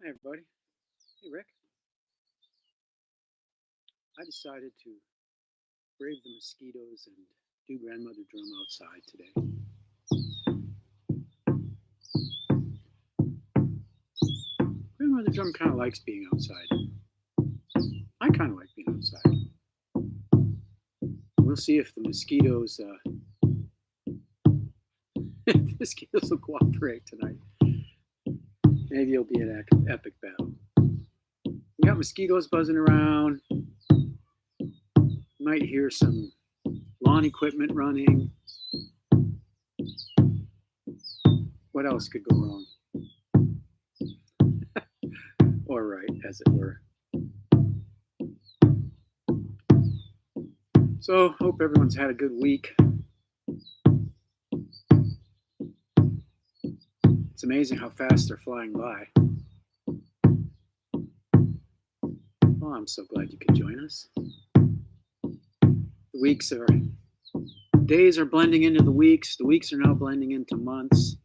Hi, everybody. Hey, Rick. I decided to brave the mosquitoes and do Grandmother Drum outside today. Grandmother Drum kind of likes being outside. I kind of like being outside. We'll see if the mosquitoes, mosquitoes will cooperate tonight. Maybe it'll be an epic battle. We got mosquitoes buzzing around. You might hear some lawn equipment running. What else could go wrong? Or right, as it were. So, hope everyone's had a good week. It's amazing how fast they're flying by. Well, I'm so glad you could join us. Days are blending into the weeks are now blending into months.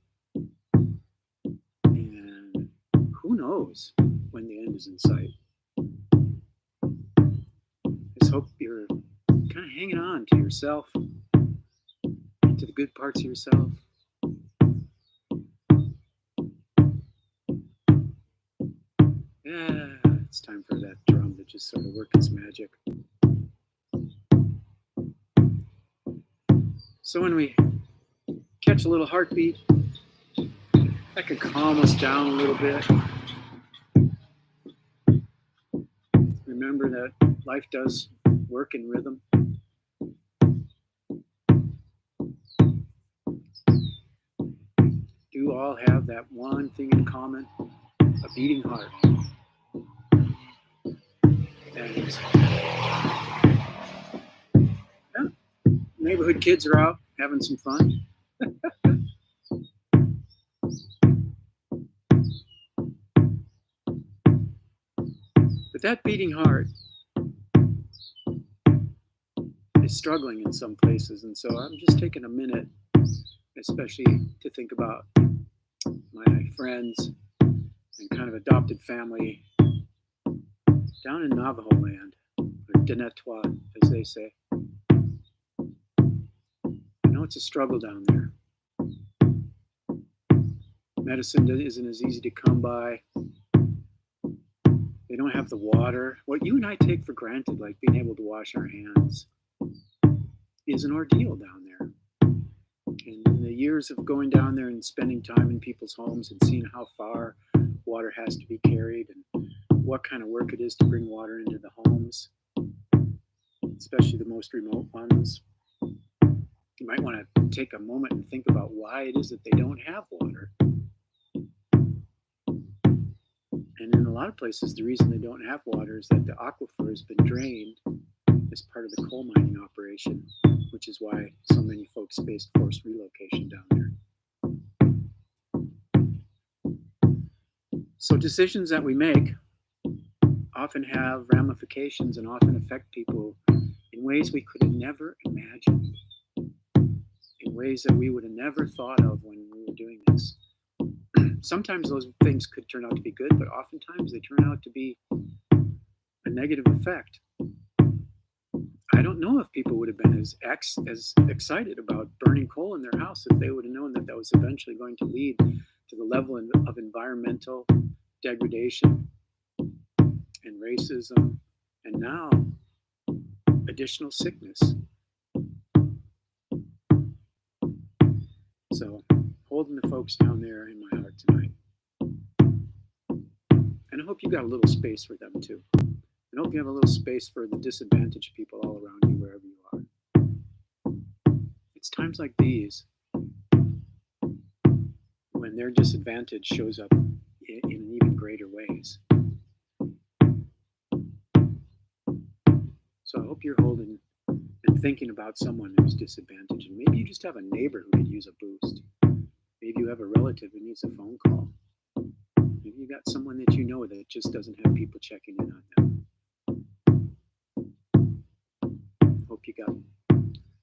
And who knows when the end is in sight. I just hope you're kind of hanging on to yourself, to the good parts of yourself. Yeah, it's time for that drum to just sort of work its magic. So when we catch a little heartbeat, that could calm us down a little bit. Remember that life does work in rhythm. Do all have that one thing in common, a beating heart. And yeah, neighborhood kids are out having some fun. But that beating heart is struggling in some places. And so I'm just taking a minute, especially to think about my friends and kind of adopted family down in Navajo land, or Denetwa, as they say. I know it's a struggle down there. Medicine isn't as easy to come by. They don't have the water. What you and I take for granted, like being able to wash our hands, is an ordeal down there. And in the years of going down there and spending time in people's homes and seeing how far water has to be carried and what kind of work it is to bring water into the homes, especially the most remote ones, you might want to take a moment and think about why it is that they don't have water. And in a lot of places, the reason they don't have water is that the aquifer has been drained as part of the coal mining operation, which is why so many folks faced forced relocation down there. So decisions that we make often have ramifications and often affect people in ways we could have never imagined, in ways that we would have never thought of when we were doing this. Sometimes those things could turn out to be good, but oftentimes they turn out to be a negative effect. I don't know if people would have been as excited about burning coal in their house if they would have known that that was eventually going to lead to the level of environmental degradation and racism, and now additional sickness. So, holding the folks down there in my heart tonight. And I hope you got a little space for them too. And I hope you have a little space for the disadvantaged people all around you, wherever you are. It's times like these when their disadvantage shows up in even greater ways. So I hope you're holding and thinking about someone who's disadvantaged. And maybe you just have a neighbor who could use a boost. Maybe you have a relative who needs a phone call. Maybe you got someone that you know that just doesn't have people checking in on them.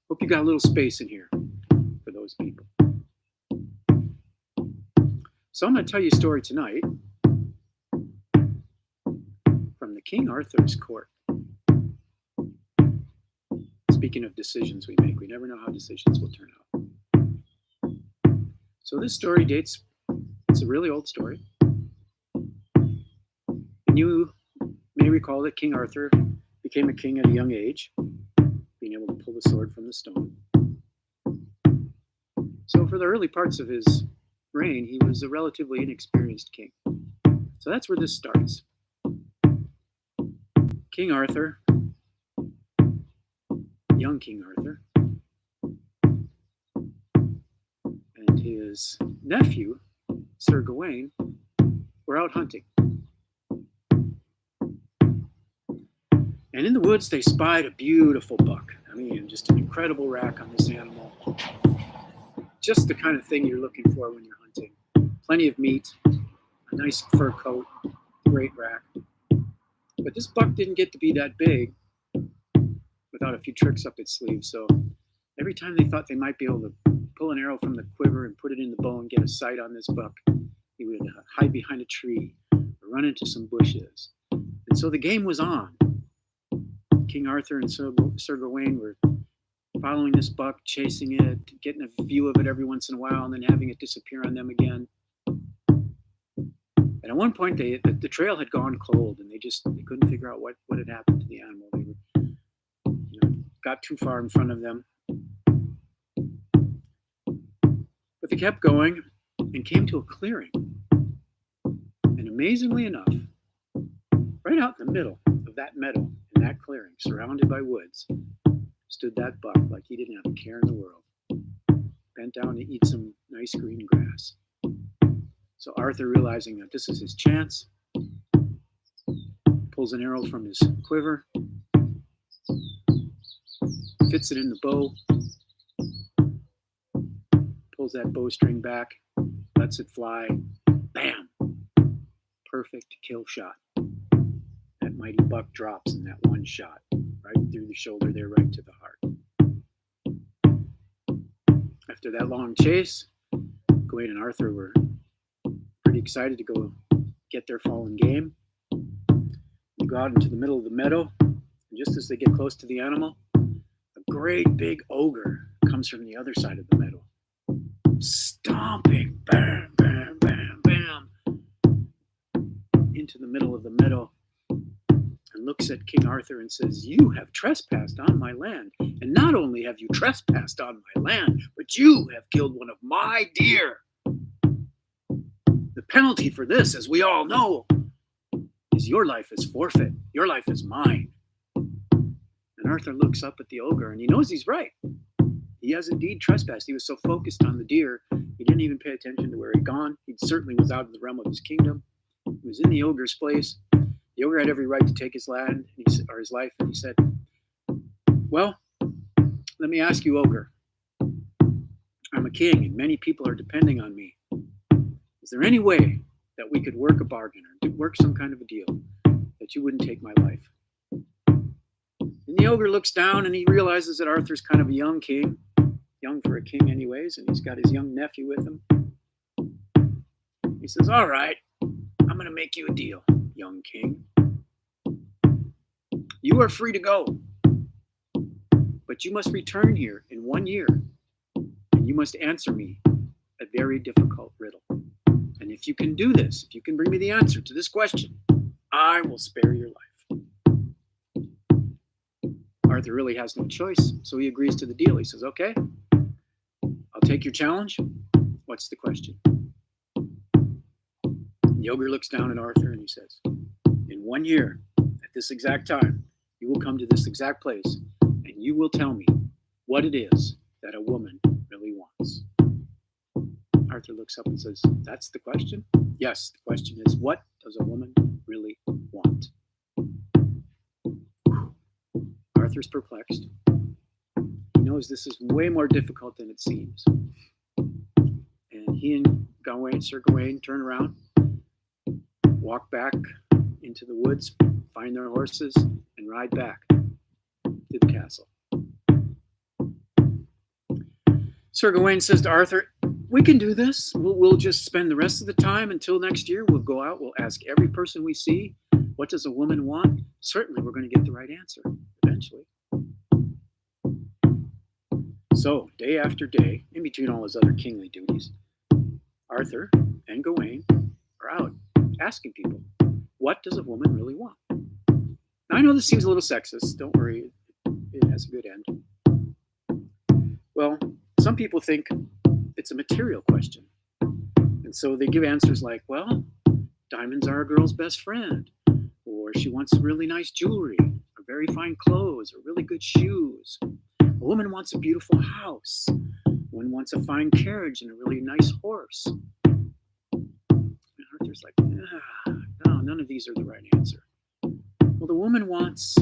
Hope you got a little space in here for those people. So I'm going to tell you a story tonight King Arthur's court. Speaking of decisions we make, we never know how decisions will turn out. So this story dates, it's a really old story. And you may recall that King Arthur became a king at a young age, being able to pull the sword from the stone. So for the early parts of his reign, he was a relatively inexperienced king. So that's where this starts. King Arthur, young King Arthur, and his nephew, Sir Gawain, were out hunting. And in the woods, they spied a beautiful buck. I mean, just an incredible rack on this animal. Just the kind of thing you're looking for when you're hunting. Plenty of meat, a nice fur coat, great rack. But this buck didn't get to be that big without a few tricks up its sleeve. So every time they thought they might be able to pull an arrow from the quiver and put it in the bow and get a sight on this buck, he would hide behind a tree or run into some bushes. And so the game was on. King Arthur and Sir Gawain were following this buck, chasing it, getting a view of it every once in a while, and then having it disappear on them again. And at one point, the trail had gone cold, and they couldn't figure out what had happened to the animal. They were, got too far in front of them. But they kept going and came to a clearing. And amazingly enough, right out in the middle of that meadow, in that clearing, surrounded by woods, stood that buck like he didn't have a care in the world, bent down to eat some nice green grass. So Arthur, realizing that this is his chance, pulls an arrow from his quiver, fits it in the bow, pulls that bowstring back, lets it fly, bam! Perfect kill shot. That mighty buck drops in that one shot, right through the shoulder there, right to the heart. After that long chase, Gawain and Arthur were pretty excited to go get their fallen game. They go out into the middle of the meadow, and just as they get close to the animal, a great big ogre comes from the other side of the meadow, stomping, bam, bam, bam, bam, into the middle of the meadow, and looks at King Arthur and says, "You have trespassed on my land. And not only have you trespassed on my land, but you have killed one of my deer. The penalty for this, as we all know, is your life is forfeit. Your life is mine." And Arthur looks up at the ogre, and he knows he's right. He has indeed trespassed. He was so focused on the deer, he didn't even pay attention to where he'd gone. He certainly was out of the realm of his kingdom. He was in the ogre's place. The ogre had every right to take his land or his life, and he said, "Well, let me ask you, ogre. I'm a king, and many people are depending on me. Is there any way that we could work a bargain or work some kind of a deal that you wouldn't take my life?" And the ogre looks down, and he realizes that Arthur's kind of a young king, young for a king anyways, and he's got his young nephew with him. He says, "All right, I'm going to make you a deal, young king. You are free to go, but you must return here in 1 year, and you must answer me a very difficult riddle. And if you can do this, if you can bring me the answer to this question, I will spare your life." Arthur really has no choice, so he agrees to the deal. He says, "Okay, I'll take your challenge. What's the question?" The ogre looks down at Arthur and he says, "In 1 year, at this exact time, you will come to this exact place, and you will tell me what it is that a woman really wants." Arthur looks up and says, "That's the question?" "Yes, the question is, what does a woman really want?" Arthur's perplexed. He knows this is way more difficult than it seems. And he and Sir Gawain turn around, walk back into the woods, find their horses, and ride back to the castle. Sir Gawain says to Arthur, "We can do this. We'll just spend the rest of the time until next year. We'll go out. We'll ask every person we see What does a woman want? Certainly we're going to get the right answer eventually. So, day after day, in between all his other kingly duties, Arthur and Gawain are out asking people, what does a woman really want? Now, I know this seems a little sexist. Don't worry, it has a good end. Well, some people think it's a material question. And so they give answers like, well, diamonds are a girl's best friend, or she wants really nice jewelry, or very fine clothes, or really good shoes. A woman wants a beautiful house. One wants a fine carriage and a really nice horse. And Arthur's like, no, none of these are the right answer. Well, the woman wants,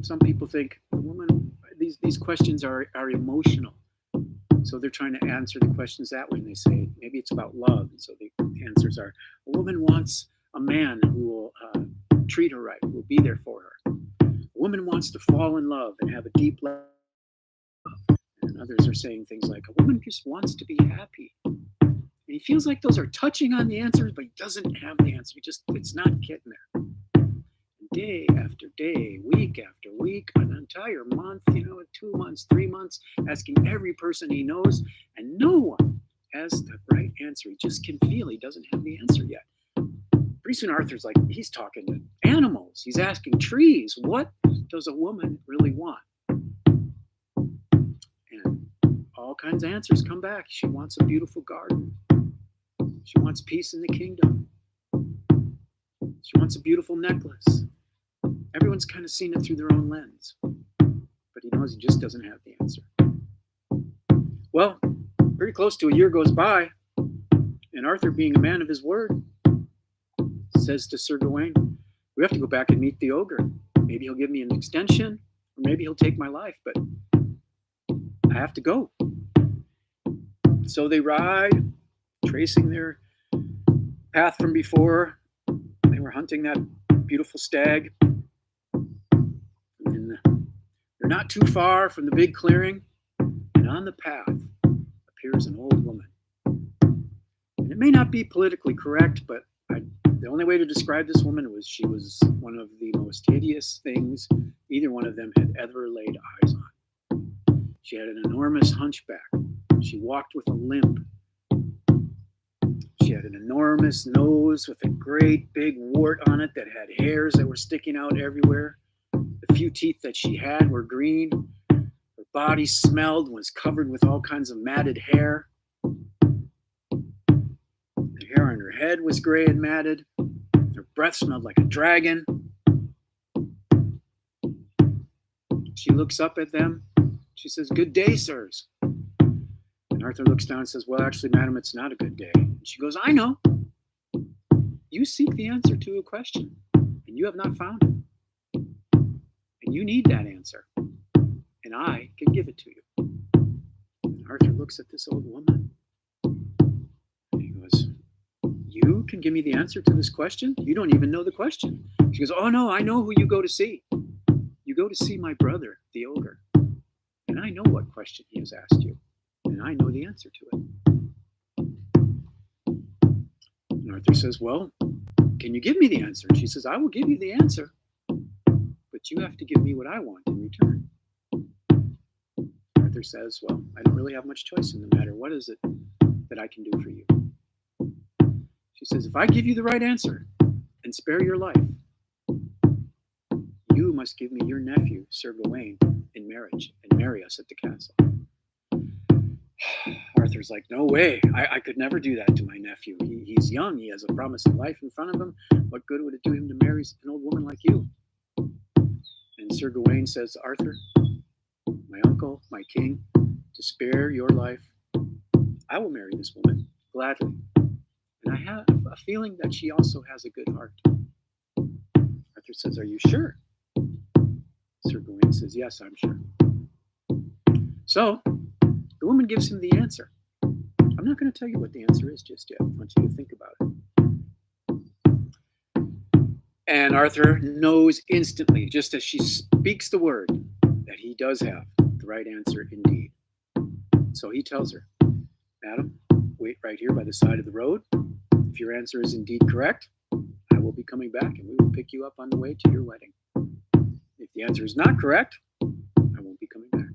some people think the woman, these questions are emotional. So they're trying to answer the questions that way. And they say, maybe it's about love. And so the answers are, a woman wants a man who will treat her right, who will be there for her. A woman wants to fall in love and have a deep love. And others are saying things like, a woman just wants to be happy. And he feels like those are touching on the answers, but he doesn't have the answer. It's not getting there. Day after day, week after week, an entire month, 2 months, 3 months, asking every person he knows, and no one has the right answer. He just can feel he doesn't have the answer yet. Pretty soon Arthur's like, he's talking to animals. He's asking trees, what does a woman really want? And all kinds of answers come back. She wants a beautiful garden. She wants peace in the kingdom. She wants a beautiful necklace. Everyone's kind of seen it through their own lens, but he knows he just doesn't have the answer. Well, pretty close to a year goes by, and Arthur, being a man of his word, says to Sir Gawain, we have to go back and meet the ogre. Maybe he'll give me an extension, or maybe he'll take my life, but I have to go. So they ride, tracing their path from before. They were hunting that beautiful stag. And they're not too far from the big clearing, and on the path appears an old woman. And it may not be politically correct, but the only way to describe this woman was she was one of the most hideous things either one of them had ever laid eyes on. She had an enormous hunchback. She walked with a limp. She had an enormous nose with a great big wart on it that had hairs that were sticking out everywhere. The few teeth that she had were green. Her body smelled and was covered with all kinds of matted hair. The hair on her head was gray and matted. Her breath smelled like a dragon. She looks up at them. She says, "Good day, sirs." And Arthur looks down and says, "Well, actually, madam, it's not a good day." And she goes, "I know. You seek the answer to a question, and you have not found it. And you need that answer, and I can give it to you." And Arthur looks at this old woman, and he goes, "You can give me the answer to this question? You don't even know the question." She goes, "Oh, no, I know who you go to see. You go to see my brother, the ogre, and I know what question he has asked you, and I know the answer to it." And Arthur says, "Well, can you give me the answer?" And she says, "I will give you the answer, but you have to give me what I want in return." Arthur says, "Well, I don't really have much choice in the matter. What is it that I can do for you?" She says, "If I give you the right answer and spare your life, you must give me your nephew, Sir Gawain, in marriage and marry us at the castle." Arthur's like, "No way. I could never do that to my nephew. He's young. He has a promising life in front of him. What good would it do him to marry an old woman like you?" And Sir Gawain says, "Arthur, my uncle, my king, to spare your life, I will marry this woman gladly. And I have a feeling that she also has a good heart." Arthur says, "Are you sure?" Sir Gawain says, "Yes, I'm sure." So the woman gives him the answer. I'm not going to tell you what the answer is just yet. I want you to think about it. And Arthur knows instantly, just as she speaks the word, that he does have the right answer indeed. So he tells her, "Madam, wait right here by the side of the road. If If your answer is indeed correct, I will be coming back and we will pick you up on the way to your wedding. If the answer is not correct, I won't be coming back.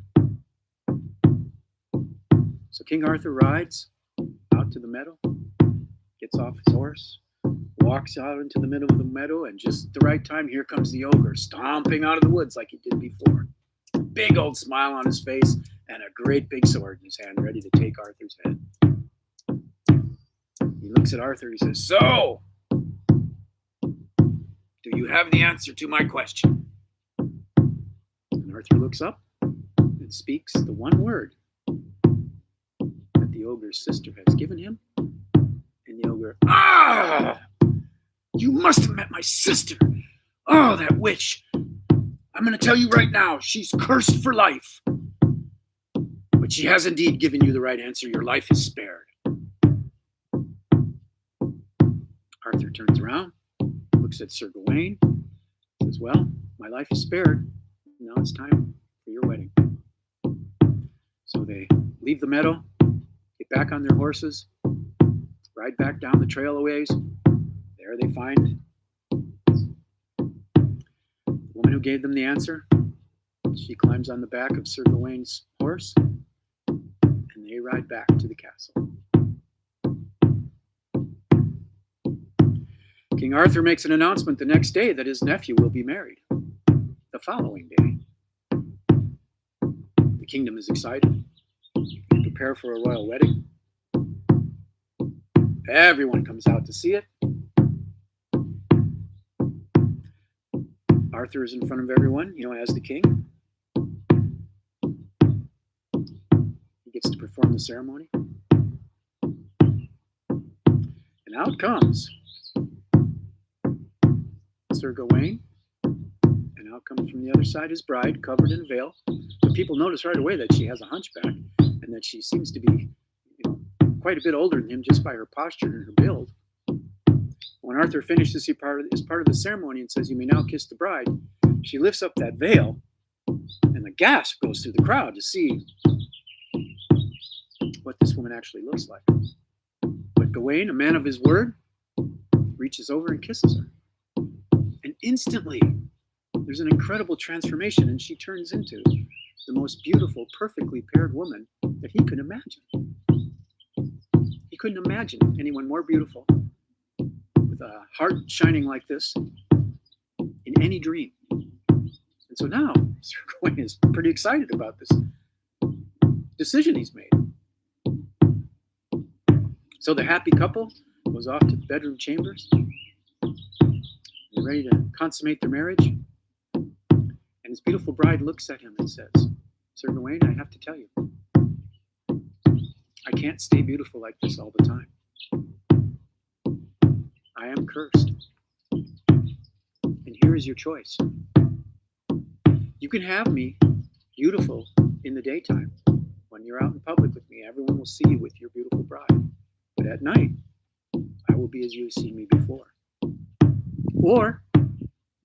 So King Arthur rides out to the meadow, gets off his horse, walks out into the middle of the meadow, and just at the right time, here comes the ogre, stomping out of the woods like he did before. Big old smile on his face and a great big sword in his hand, ready to take Arthur's head. He looks at Arthur, he says, "So, do you have the answer to my question?" And Arthur looks up and speaks the one word that the ogre's sister has given him. And the ogre, "Ah! You must have met my sister. Oh, that witch. I'm going to tell you right now, she's cursed for life. But she has indeed given you the right answer. Your life is spared." Arthur turns around, looks at Sir Gawain, says, "Well, my life is spared. Now it's time for your wedding." So they leave the meadow, get back on their horses, ride back down the trail a ways. There they find the woman who gave them the answer. She climbs on the back of Sir Gawain's horse, and they ride back to the castle. King Arthur makes an announcement the next day that his nephew will be married. The following day, the kingdom is excited. They prepare for a royal wedding. Everyone comes out to see it. Arthur is in front of everyone, as the king. He gets to perform the ceremony. And out comes Sir Gawain, and out comes from the other side his bride, covered in a veil. But people notice right away that she has a hunchback and that she seems to be quite a bit older than him just by her posture and her build. When Arthur finishes his part of the ceremony and says, "You may now kiss the bride," she lifts up that veil, and the gasp goes through the crowd to see what this woman actually looks like. But Gawain, a man of his word, reaches over and kisses her. And instantly, there's an incredible transformation, and she turns into the most beautiful, perfectly paired woman that he could imagine. He couldn't imagine anyone more beautiful, with a heart shining like this, in any dream. And so now, Sir Gawain is pretty excited about this decision he's made. So the happy couple goes off to the bedroom chambers. They're ready to consummate their marriage. And his beautiful bride looks at him and says, "Sir Gawain, I have to tell you, I can't stay beautiful like this all the time. I am cursed. And here is your choice. You can have me beautiful in the daytime. When you're out in public with me, everyone will see you with your beautiful bride. But at night, I will be as you have seen me before. Or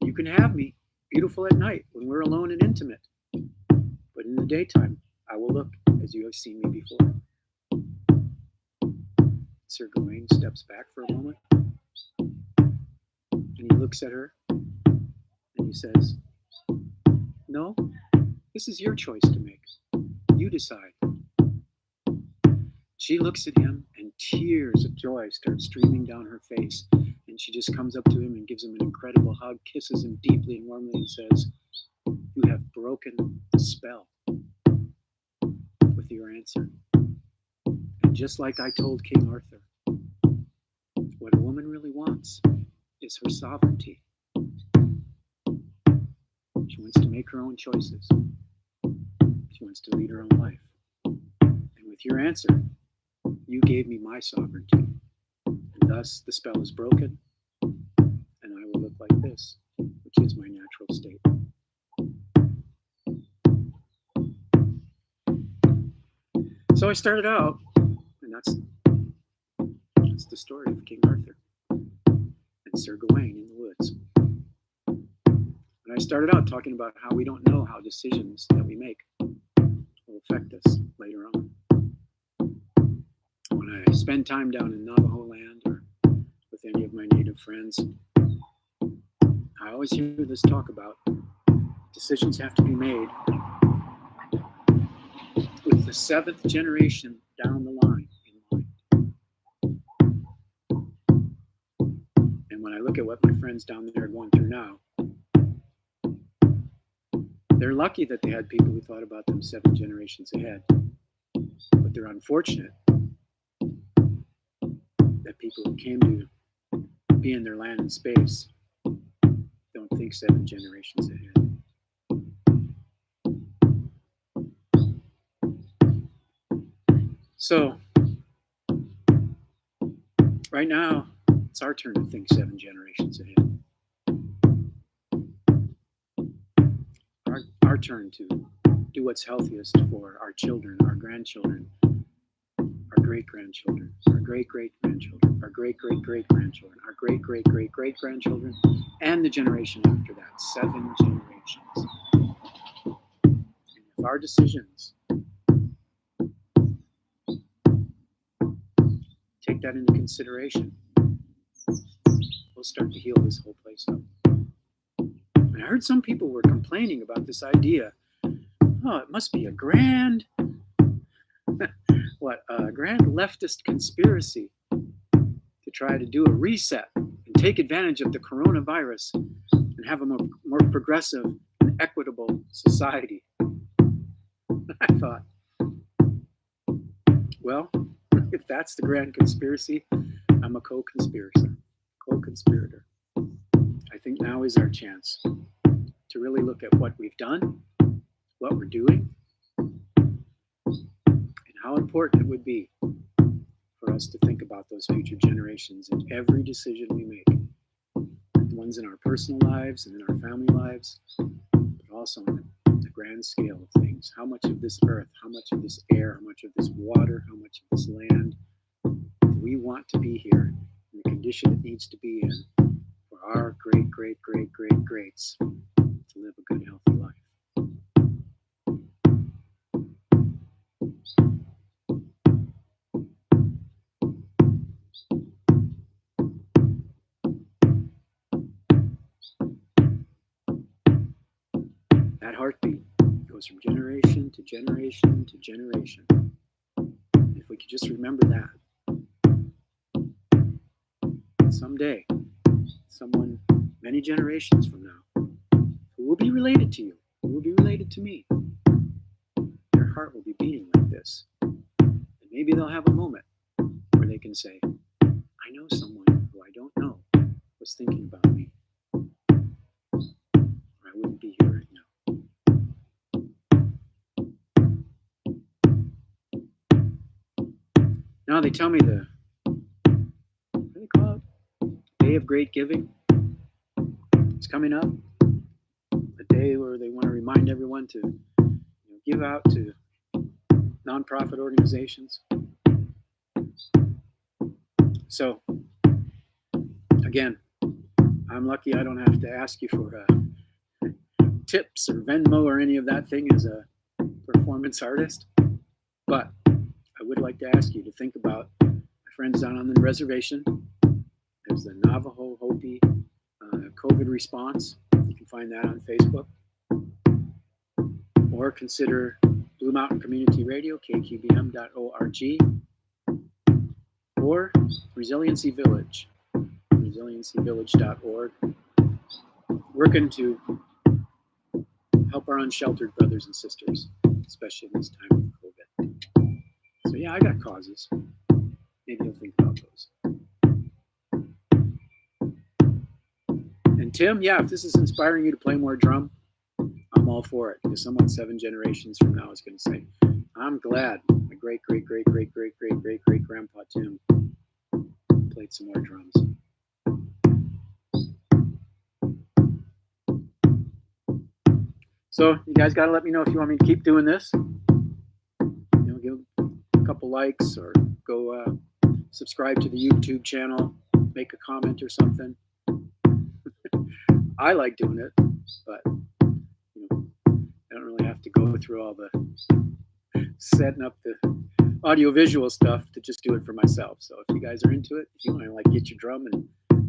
you can have me beautiful at night when we're alone and intimate. But in the daytime, I will look as you have seen me before." Sir Gawain steps back for a moment, and he looks at her, and he says, "No, this is your choice to make. You decide." She looks at him, and tears of joy start streaming down her face, and she just comes up to him and gives him an incredible hug, kisses him deeply and warmly, and says, "You have broken the spell with your answer. And just like I told King Arthur, what a woman really wants is her sovereignty. She wants to make her own choices. She wants to lead her own life. And with your answer, you gave me my sovereignty. And thus the spell is broken, and I will look like this, which is my natural state." So I started out, and that's the story of King Arthur and Sir Gawain in the woods. And I started out talking about how we don't know how decisions that we make will affect us later on. When I spend time down in Navajo land or with any of my Native friends, I always hear this talk about decisions have to be made with the seventh generation down the line in mind. And when I look at what my friends down there are going through now, they're lucky that they had people who thought about them 7 generations ahead. But they're unfortunate that people who came to be in their land and space don't think 7 generations ahead. So, right now, it's our turn to think 7 generations ahead. Our turn to do what's healthiest for our children, our grandchildren, our great-grandchildren, our great-great-grandchildren, our great-great-great-grandchildren, our great-great-great-great-grandchildren, and the generation after that, 7 generations. And if our decisions take that into consideration, we'll start to heal this whole place up. And I heard some people were complaining about this idea. Oh, it must be a grand leftist conspiracy to try to do a reset and take advantage of the coronavirus and have a more progressive and equitable society. I thought, well, if that's the grand conspiracy, I'm a co-conspirator. I think now is our chance to really look at what we've done, what we're doing, and how important it would be for us to think about those future generations in every decision we make. The ones in our personal lives and in our family lives, but also on the grand scale of things. How much of this earth, how much of this air, how much of this water, how much of this land do we want to be here in the condition it needs to be in for our greats to live a good, healthy life. That heartbeat goes from generation to generation to generation. If we could just remember that, someday, someone many generations from now, who will be related to you, who will be related to me, their heart will be beating like this. And maybe they'll have a moment where they can say, I know someone who I don't know was thinking about me, or I wouldn't be here right now. Now they tell me what do they call it? Day of Great Giving. It's coming up. A day where they want to remind everyone to give out to nonprofit organizations. So, again, I'm lucky I don't have to ask you for tips or Venmo or any of that thing as a performance artist. But I would like to ask you to think about my friends down on the reservation. There's the Navajo Hopi COVID response. You can find that on Facebook. Or consider Blue Mountain Community Radio, kqbm.org. Or Resiliency Village, resiliencyvillage.org. Working to help our unsheltered brothers and sisters, especially in this time of COVID. So yeah, I got causes. Maybe you'll think about those. And Tim, yeah, if this is inspiring you to play more drum, I'm all for it. Because someone 7 generations from now is going to say, I'm glad my great grandpa Tim played some more drums. So you guys got to let me know if you want me to keep doing this. Give a couple likes or go subscribe to the YouTube channel, make a comment or something. I like doing it, but I don't really have to go through all the setting up the audiovisual stuff to just do it for myself. So if you guys are into it, if you want to like get your drum and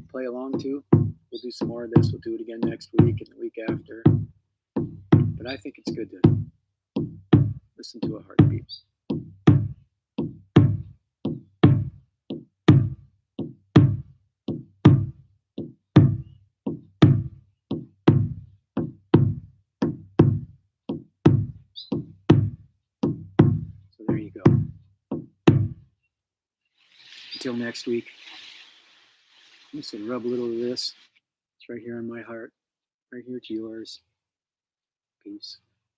play along too, we'll do some more of this. We'll do it again next week and the week after. But I think it's good to listen to a heartbeat. So there you go. Until next week, I'm just going to rub a little of this. It's right here on my heart, right here to yours. Peace.